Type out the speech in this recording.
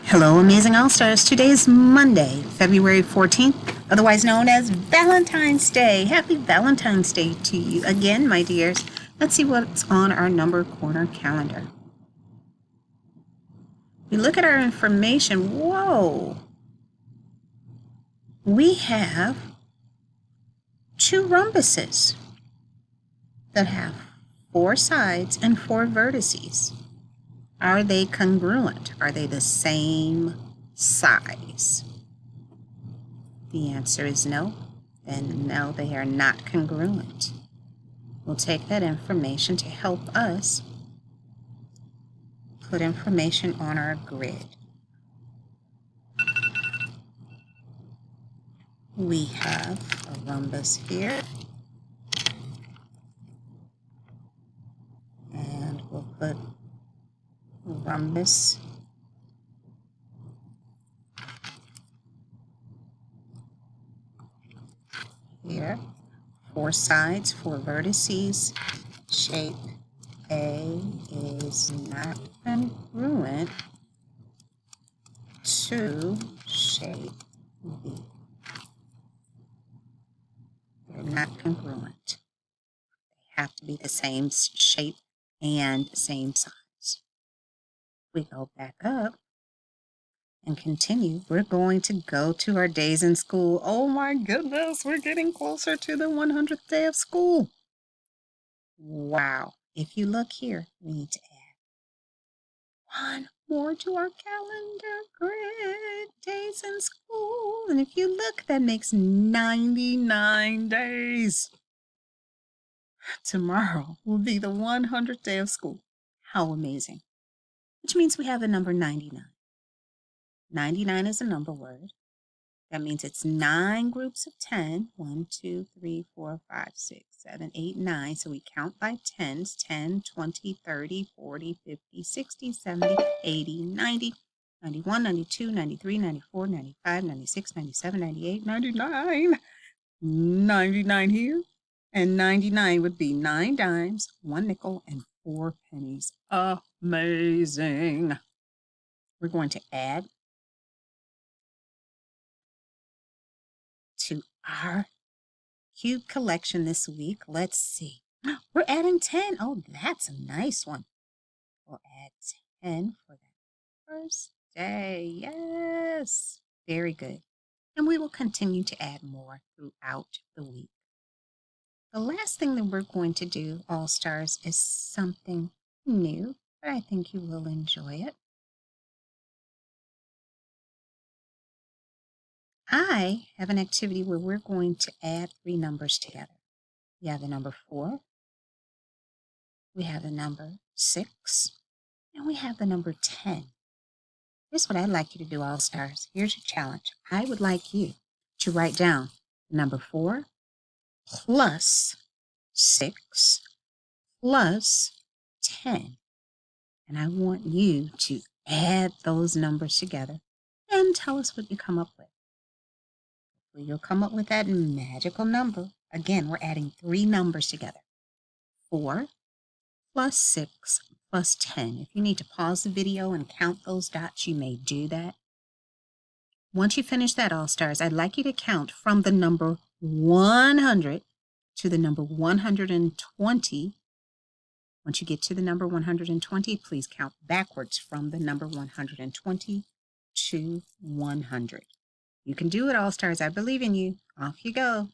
Hello, Amazing All-Stars. Today is Monday, February 14th, otherwise known as Valentine's Day. Happy Valentine's Day to you again, my dears. Let's see what's on our number corner calendar. We look at our information. Whoa! We have two rhombuses that have 4 sides and 4 vertices. Are they congruent? Are they the same size? The answer is no. Then no, they are not congruent. We'll take that information to help us put information on our grid. We have a rhombus here. And we'll put rhombus here. 4 sides, 4 vertices. Shape A is not congruent to shape B. They're not congruent. They have to be the same shape and same size. We go back up and continue. We're going to go to our days in school. Oh my goodness, we're getting closer to the 100th day of school. Wow. If you look here, we need to add 1 more to our calendar grid. Days in school. And if you look, that makes 99 days. Tomorrow will be the 100th day of school. How amazing. Which means we have the number 99. 99 is a number word. That means it's 9 groups of 10. 1, 2, 3, 4, 5, 6, 7, 8, 9. So we count by tens. 10, 20, 30, 40, 50, 60, 70, 80, 90, 91, 92, 93, 94, 95, 96, 97, 98, 99. 99 here. And 99 would be 9 dimes, 1 nickel, and 4 pennies. Amazing. We're going to add to our cube collection this week. Let's see. We're adding 10. Oh, that's a nice one. We'll add 10 for that first day. Yes. Very good. And we will continue to add more throughout the week. The last thing that we're going to do, All Stars, is something new, but I think you will enjoy it. I have an activity where we're going to add 3 numbers together. We have the number 4, we have the number 6, and we have the number 10. Here's what I'd like you to do, All Stars. Here's your challenge. I would like you to write down number 4 plus 6 plus 10. And I want you to add those numbers together and tell us what you come up with. You'll come up with that magical number. Again, we're adding 3 numbers together. 4 plus 6 plus 10. If you need to pause the video and count those dots, you may do that. Once you finish that, All Stars, I'd like you to count from the number 100 to the number 120. Once you get to the number 120, please count backwards from the number 120 to 100. You can do it, All Stars. I believe in you. Off you go.